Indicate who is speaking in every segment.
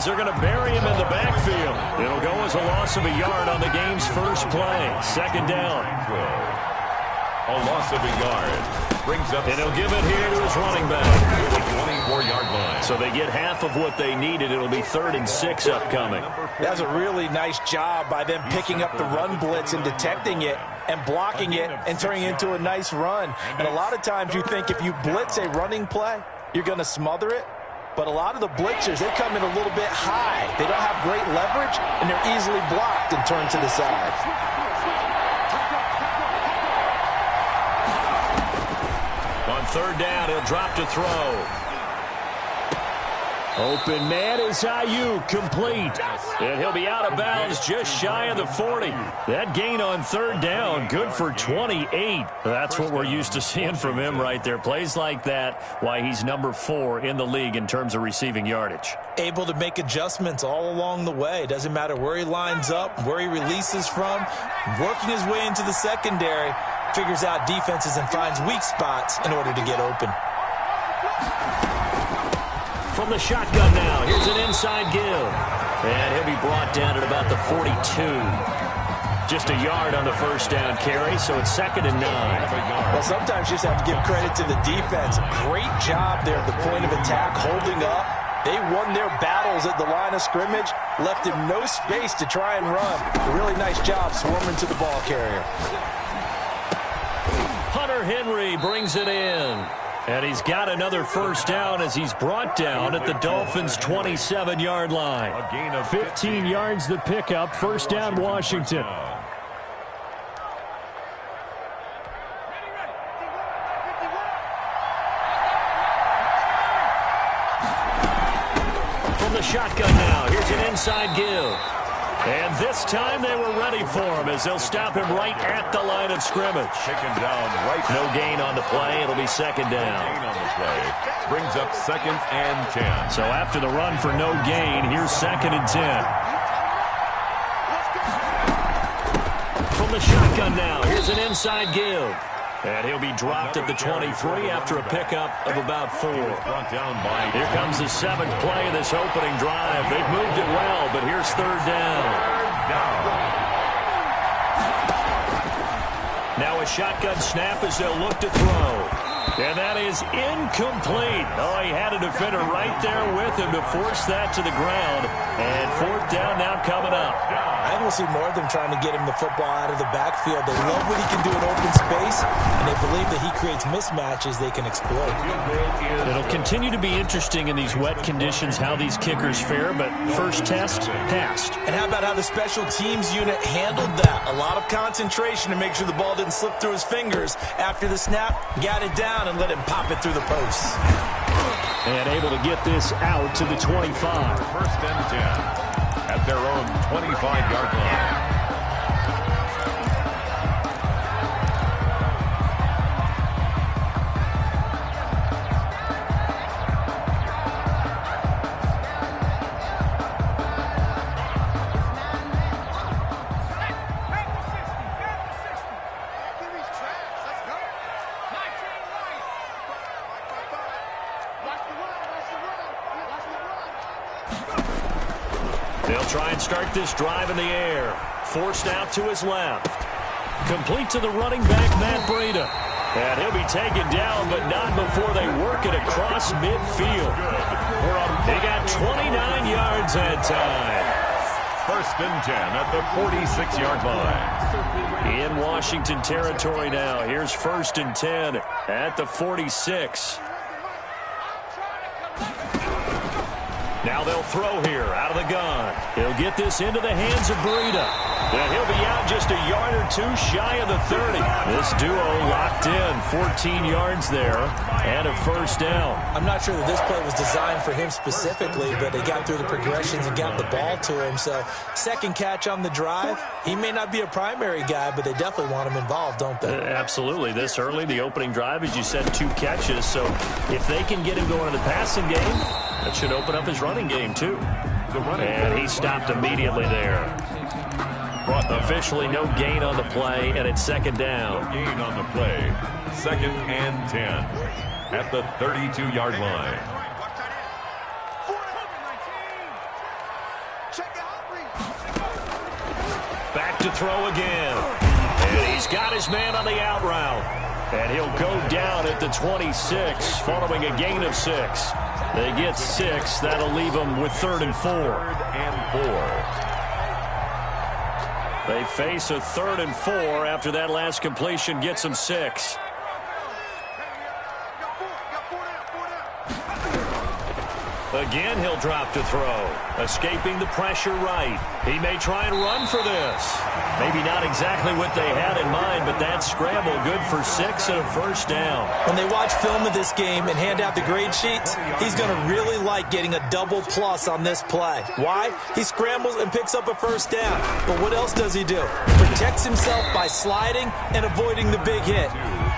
Speaker 1: they're going to bury him in the backfield. It'll go as a loss of a yard on the game's first play. Second down.
Speaker 2: A loss of a yard. Brings up,
Speaker 1: and he'll give it here to his running back.
Speaker 2: 24-yard line.
Speaker 1: So they get half of what they needed. It'll be 3rd and 6 upcoming.
Speaker 3: That's a really nice job by them picking up the run blitz and detecting it and blocking it and turning it into a nice run. And a lot of times you think if you blitz a running play, you're going to smother it. But a lot of the blitzers, they come in a little bit high. They don't have great leverage, and they're easily blocked and turned to the side.
Speaker 1: On 3rd down, he'll drop to throw. Open man is Ayuk, complete. And he'll be out of bounds just shy of the 40. That gain on 3rd down, good for 28. That's what we're used to seeing from him right there. Plays like that, why he's number 4 in the league in terms of receiving yardage.
Speaker 3: Able to make adjustments all along the way. Doesn't matter where he lines up, where he releases from. Working his way into the secondary, figures out defenses and finds weak spots in order to get open.
Speaker 1: From the shotgun now, here's an inside give. And he'll be brought down at about the 42. Just a yard on the first down carry, so it's 2nd and 9.
Speaker 3: Well, sometimes you just have to give credit to the defense. Great job there at the point of attack, holding up. They won their battles at the line of scrimmage, left him no space to try and run. A really nice job swarming to the ball carrier.
Speaker 1: Hunter Henry brings it in. And he's got another first down as he's brought down at the Dolphins' 27-yard line. 15 yards the pickup. First down, Washington. From the shotgun now, here's an inside give. And this time they were ready for him as they'll stop him right at the line of scrimmage.
Speaker 2: Taken down right.
Speaker 1: No gain on the play. It'll be 2nd down.
Speaker 2: No gain on the play. Brings up 2nd and 10.
Speaker 1: So after the run for no gain, here's 2nd and 10. From the shotgun now, here's an inside give. And he'll be dropped at the 23 after a pickup of about 4. Here comes the 7th play of this opening drive. They've moved it well, but here's 3rd down. Now a shotgun snap as they'll look to throw. And that is incomplete. Oh, he had a defender right there with him to force that to the ground. And 4th down now coming up.
Speaker 3: I think we'll see more of them trying to get him the football out of the backfield. They love what he can do in open space, and they believe that he creates mismatches they can exploit.
Speaker 1: It'll continue to be interesting in these wet conditions how these kickers fare, but first test, passed.
Speaker 3: And how about how the special teams unit handled that? A lot of concentration to make sure the ball didn't slip through his fingers. After the snap, got it down and let him pop it through the posts.
Speaker 1: And able to get this out to the 25.
Speaker 2: 1st and 10 at their own 25-yard line.
Speaker 1: They'll try and start this drive in the air. Forced out to his left. Complete to the running back, Matt Breida. And he'll be taken down, but not before they work it across midfield. They got 29 yards that time.
Speaker 2: 1st and 10 at the 46-yard line.
Speaker 1: In Washington territory now. Here's 1st and 10 at the 46. Now they'll throw here out of the gun. He'll get this into the hands of Breida. And he'll be out just a yard or 2 shy of the 30. This duo locked in. 14 yards there and a first down.
Speaker 3: I'm not sure that this play was designed for him specifically, but they got through the progressions and got the ball to him. So 2nd catch on the drive. He may not be a primary guy, but they definitely want him involved, don't they?
Speaker 1: Absolutely. This early, the opening drive, as you said, 2 catches. So if they can get him going in the passing game, that should open up his running game, too. And he stopped immediately there. Officially no gain on the play, and it's 2nd down.
Speaker 2: No gain on the play. 2nd and 10 at the 32-yard line.
Speaker 1: Back to throw again. And he's got his man on the out route. And he'll go down at the 26 following a gain of 6. They get 6. That'll leave them with 3rd and 4. They face a 3rd and 4 after that last completion gets them 6. Again, he'll drop to throw. Escaping the pressure right. He may try and run for this. Maybe not exactly what they had in mind, but that scramble good for 6 and a first down.
Speaker 3: When they watch film of this game and hand out the grade sheets, he's going to really like getting a double plus on this play. Why? He scrambles and picks up a first down. But what else does he do? Protects himself by sliding and avoiding the big hit.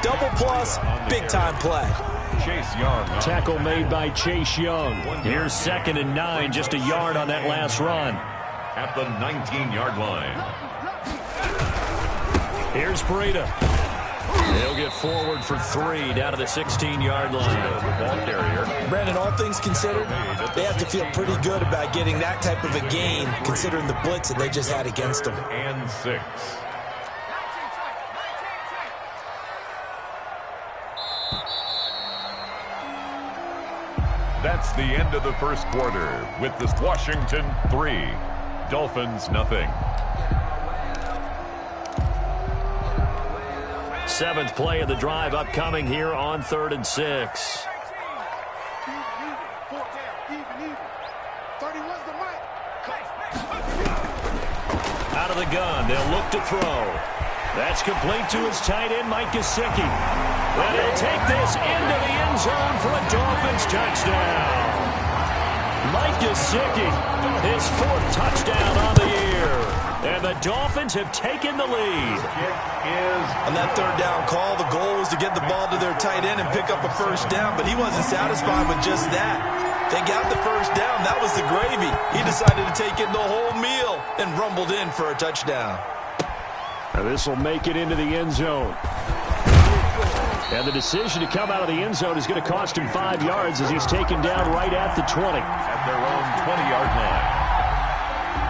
Speaker 3: Double plus, big-time play.
Speaker 2: Chase Young.
Speaker 1: Tackle made by Chase Young. Here's 2nd and 9, just a yard on that last run.
Speaker 2: At the 19-yard line.
Speaker 1: Here's Breida. He'll get forward for 3 down to the 16-yard line.
Speaker 2: Ball carrier.
Speaker 3: Brandon, all things considered, they have to feel pretty good about getting that type of a gain, considering the blitz that they just had against them.
Speaker 2: And 6. That's the end of the first quarter with the Washington 3, Dolphins nothing.
Speaker 1: 7th play of the drive upcoming here on 3rd and 6. Out of the gun, they'll look to throw. That's complete to his tight end, Mike Gesicki. And he'll take this into the end zone for a Dolphins touchdown. Mike Gesicki, his 4th touchdown on the year. And the Dolphins have taken the lead.
Speaker 3: On that 3rd down call, the goal was to get the ball to their tight end and pick up a first down, but he wasn't satisfied with just that. They got the first down. That was the gravy. He decided to take in the whole meal and rumbled in for a touchdown.
Speaker 1: Now this will make it into the end zone. And the decision to come out of the end zone is going to cost him 5 yards as he's taken down right at the 20.
Speaker 2: At their own 20-yard line.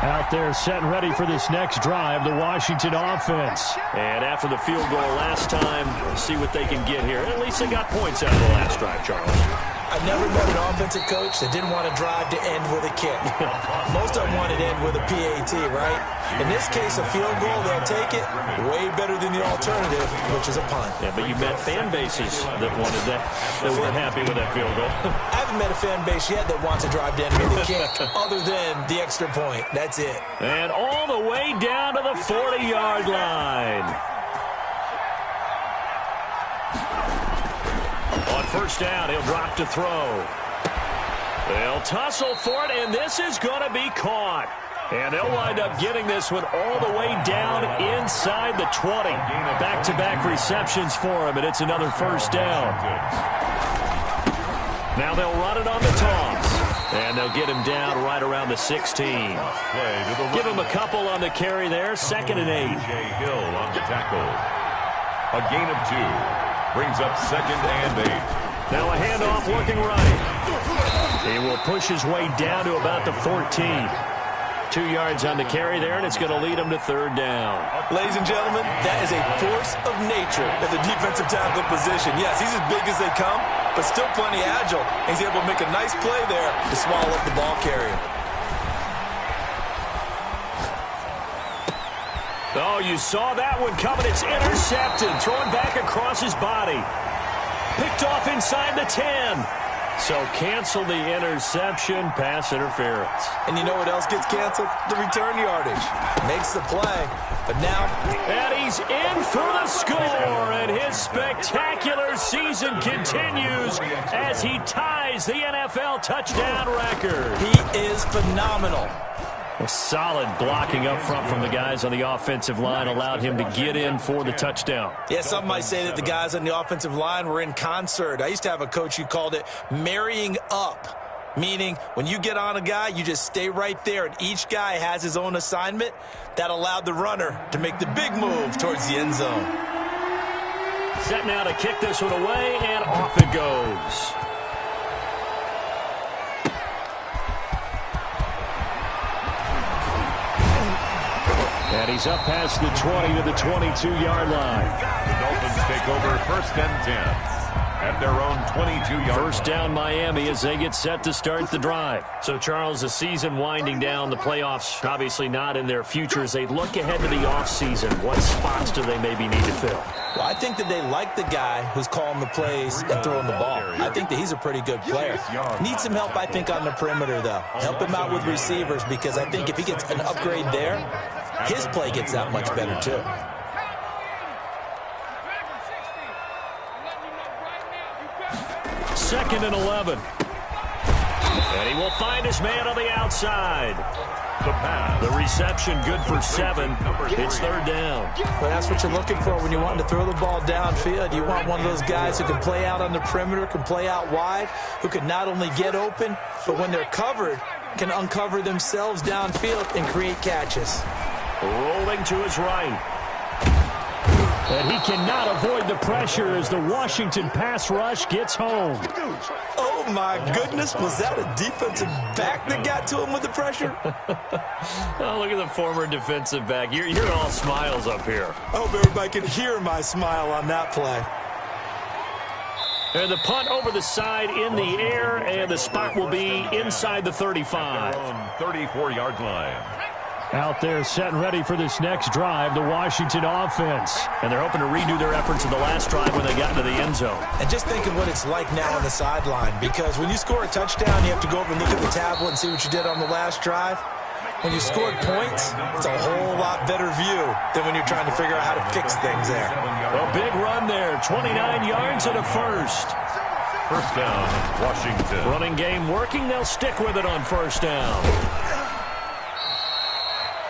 Speaker 1: Out there set and ready for this next drive, the Washington offense. And after the field goal last time, see what they can get here. At least they got points out of the last drive, Charles.
Speaker 3: I've never met an offensive coach that didn't want to drive to end with a kick. Most of them wanted to end with a PAT, right? In this case, a field goal, they'll take it. Way better than the alternative, which is a punt.
Speaker 1: Yeah, but you met fan bases that wanted that, that weren't happy with that field goal.
Speaker 3: I haven't met a fan base yet that wants to drive to end with a kick, other than the extra point. That's it.
Speaker 1: And all the way down to the 40-yard line. On first down, he'll drop to throw. They'll tussle for it, and this is going to be caught. And they'll wind up getting this one all the way down inside the 20. Back-to-back receptions for him, and it's another first down. Now they'll run it on the toss. And they'll get him down right around the 16. Give him a couple on the carry there. 2nd and 8.
Speaker 2: J. Hill on the tackle. A gain of 2. Brings up 2nd and 8.
Speaker 1: Now a handoff looking right. He will push his way down to about the 14. 2 yards on the carry there, and it's going to lead him to 3rd down.
Speaker 3: Ladies and gentlemen, that is a force of nature at the defensive tackle position. Yes, he's as big as they come, but still plenty agile. He's able to make a nice play there to swallow up the ball carrier.
Speaker 1: Oh, you saw that one coming. It's intercepted. Thrown back across his body. Picked off inside the 10. So cancel the interception, pass interference.
Speaker 3: And you know what else gets canceled? The return yardage. Makes the play, but now...
Speaker 1: And he's in for the score, and his spectacular season continues as he ties the NFL touchdown record.
Speaker 3: He is phenomenal.
Speaker 1: A solid blocking up front from the guys on the offensive line allowed him to get in for the touchdown.
Speaker 3: Yeah, some might say that the guys on the offensive line were in concert. I used to have a coach who called it marrying up, meaning when you get on a guy, you just stay right there, and each guy has his own assignment. That allowed the runner to make the big move towards the end zone.
Speaker 1: Set now to kick this one away, and off it goes. And he's up past the 20 to the 22-yard line.
Speaker 2: The Dolphins take over first and 10 at their own 22-yard
Speaker 1: First down Miami as they get set to start the drive. So, Charles, the season winding down, the playoffs obviously not in their future. As they look ahead to the offseason, what spots do they maybe need to fill?
Speaker 3: Well, I think that they like the guy who's calling the plays and throwing the ball. I think that he's a pretty good player. Needs some help, I think, on the perimeter, though. Help him out with receivers, because I think if he gets an upgrade there, his play gets that much better, too.
Speaker 1: Second and 11. And he will find his man on the outside.
Speaker 2: The pass.
Speaker 1: The reception good for 7. It's third down.
Speaker 3: Well, that's what you're looking for when you want to throw the ball downfield. You want one of those guys who can play out on the perimeter, can play out wide, who can not only get open, but when they're covered, can uncover themselves downfield and create catches.
Speaker 1: Rolling to his right. And he cannot avoid the pressure as the Washington pass rush gets home.
Speaker 3: Oh, my goodness. Was that a defensive back that got to him with the pressure?
Speaker 1: Oh, look at the former defensive back. You're all smiles up here.
Speaker 3: I hope everybody can hear my smile on that play.
Speaker 1: And the punt over the side in the air, and the spot will be inside the 35.
Speaker 2: 34-yard line.
Speaker 1: Out there set and ready for this next drive, the Washington offense. And they're hoping to redo their efforts in the last drive when they got into the end zone.
Speaker 3: And just think of what it's like now on the sideline, because when you score a touchdown, you have to go over and look at the tablet and see what you did on the last drive. When you scored points, it's a whole lot better view than when you're trying to figure out how to fix things there.
Speaker 1: A big run there, 29 yards and a first.
Speaker 2: First down, Washington.
Speaker 1: Running game working, they'll stick with it on first down.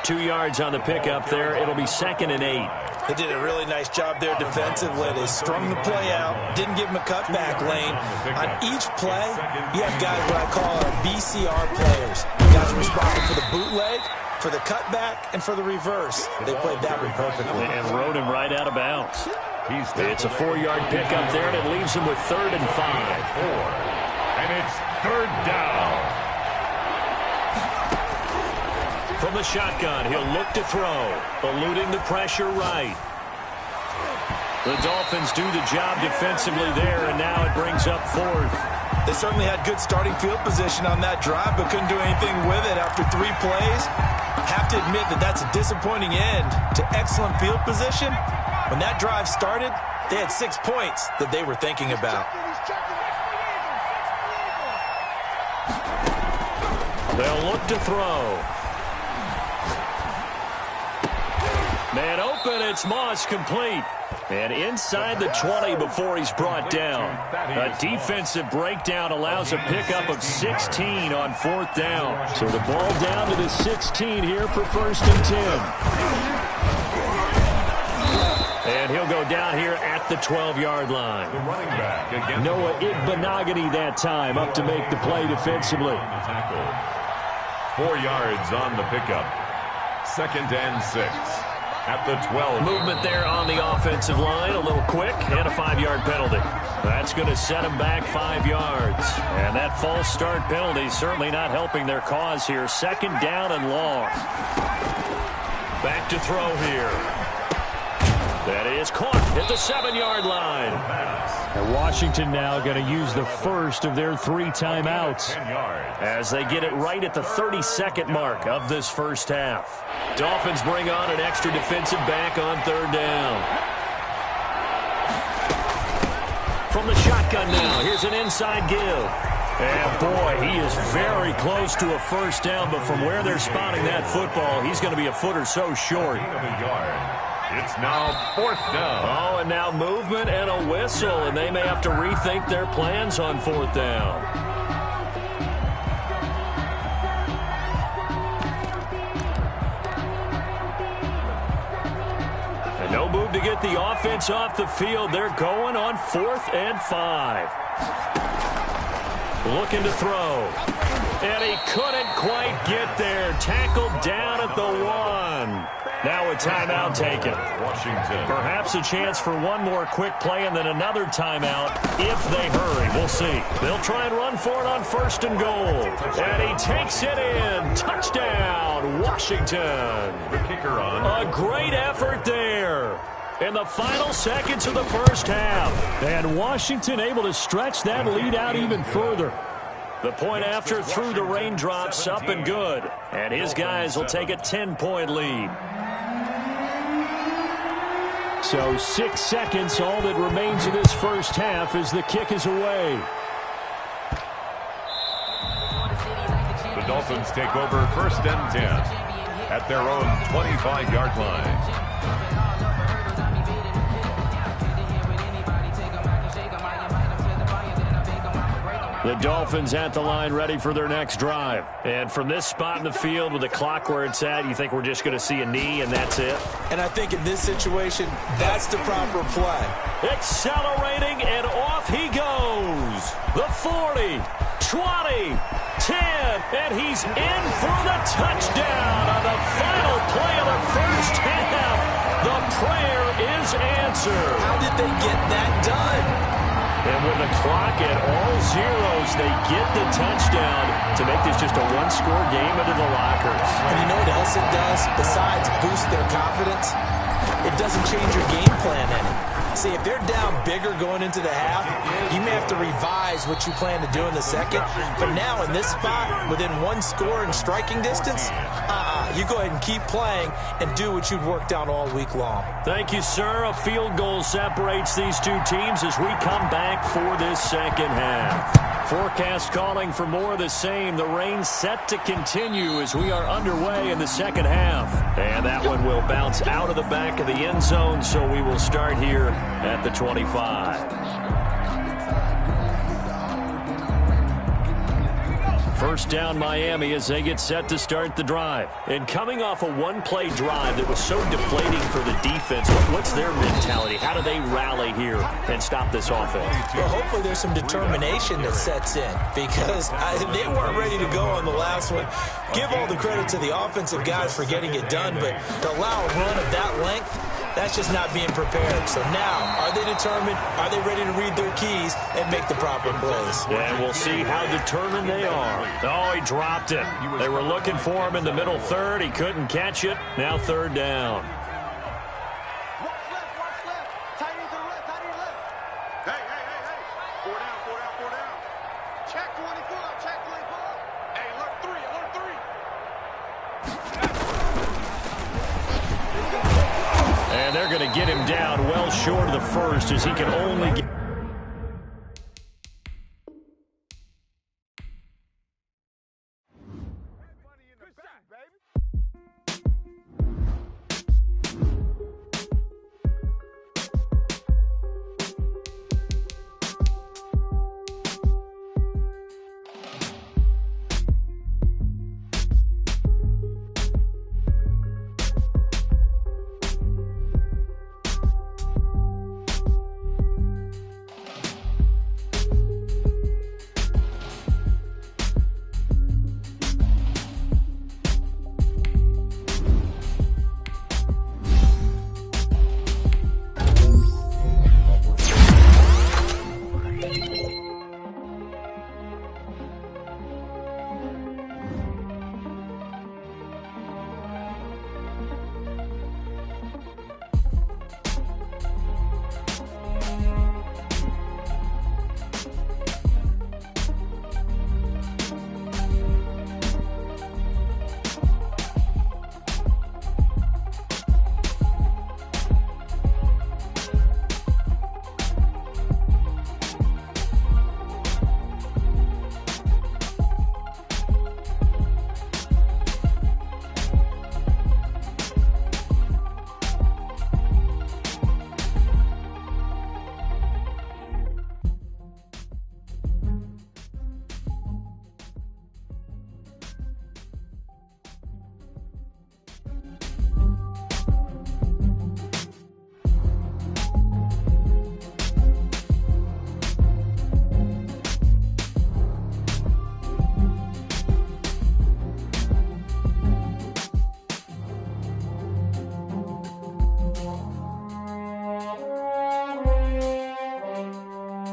Speaker 1: 2 yards on the pickup there. It'll be second and 8.
Speaker 3: They did a really nice job there defensively. They strung the play out, didn't give him a cutback lane. On each play, you have guys what I call our BCR players. Guys responsible for the bootleg, for the cutback, and for the reverse. They played that one perfectly.
Speaker 1: And rode him right out of bounds. It's a 4-yard pickup there, and it leaves him with third and 5.
Speaker 2: And it's third down.
Speaker 1: From the shotgun, he'll look to throw, eluding the pressure right. The Dolphins do the job defensively there, and now it brings up fourth.
Speaker 3: They certainly had good starting field position on that drive, but couldn't do anything with it after 3 plays. Have to admit that that's a disappointing end to excellent field position. When that drive started, they had 6 points that they were thinking about.
Speaker 1: They'll look to throw. Man open, it's Moss, complete. And inside the 20 before he's brought down. A defensive breakdown allows a pickup of 16 on fourth down. So the ball down to the 16 here for first and 10. And he'll go down here at the 12-yard line.
Speaker 2: The running back again.
Speaker 1: Noah Igbenogany that time up to make the play defensively.
Speaker 2: 4 yards on the pickup. Second and 6. At the 12.
Speaker 1: Movement there on the offensive line, a little quick, and a 5-yard penalty. That's going to set them back 5 yards. And that false start penalty certainly not helping their cause here. Second down and long. Back to throw here. That is caught at the 7-yard line. And Washington now going to use the first of their 3 timeouts as they get it right at the 32nd mark of this first half. Dolphins bring on an extra defensive back on third down. From the shotgun now, here's an inside give. And boy, he is very close to a first down, but from where they're spotting that football, he's going to be a foot or so short.
Speaker 2: It's now fourth down.
Speaker 1: Oh, and now movement and a whistle, and they may have to rethink their plans on fourth down. And no move to get the offense off the field. They're going on 4th and 5. Looking to throw. And he couldn't quite get there. Tackled down at the 1. Now a timeout taken.
Speaker 2: Washington.
Speaker 1: Perhaps a chance for one more quick play and then another timeout if they hurry. We'll see. They'll try and run for it on first and goal. And he takes it in. Touchdown, Washington. Washington.
Speaker 2: The kicker on.
Speaker 1: A great effort there in the final seconds of the first half. And Washington able to stretch that lead out even further. The point after threw the raindrops up and good. And his guys will take a 10-point lead. So 6 seconds, all that remains of this first half as the kick is away.
Speaker 2: The Dolphins take over 1st and 10 at their own 25-yard line.
Speaker 1: The Dolphins at the line ready for their next drive. And from this spot in the field with the clock where it's at, you think we're just going to see a knee and that's it?
Speaker 3: And I think in this situation, that's the proper play.
Speaker 1: Accelerating, and off he goes. The 40, 20, 10, and he's in for the touchdown on the final play of the first half. The prayer is answered.
Speaker 3: How did they get that done?
Speaker 1: And with the clock at all zeros, they get the touchdown to make this just a one-score game into the lockers.
Speaker 3: And you know what else it does besides boost their confidence? It doesn't change your game plan any. See, if they're down bigger going into the half, you may have to revise what you plan to do in the second. But now in this spot, within one score and striking distance, you go ahead and keep playing and do what you've worked on all week long.
Speaker 1: Thank you, sir. A field goal separates these two teams as we come back for this second half. Forecast calling for more of the same. The rain set to continue as we are underway in the second half. And that one will bounce out of the back of the end zone, so we will start here at the 25. First down Miami as they get set to start the drive. And coming off a one-play drive that was so deflating for the defense, what's their mentality? How do they rally here and stop this offense?
Speaker 3: Well, hopefully there's some determination that sets in because they weren't ready to go on the last one. Give all the credit to the offensive guys for getting it done, but to allow a run of that length, that's just not being prepared. So now, are they determined? Are they ready to read their keys and make the proper plays?
Speaker 1: And we'll see how determined they are. Oh, he dropped it. They were looking for him in the middle third. He couldn't catch it. Now third down. And they're going to get him down well short of the first as he can only get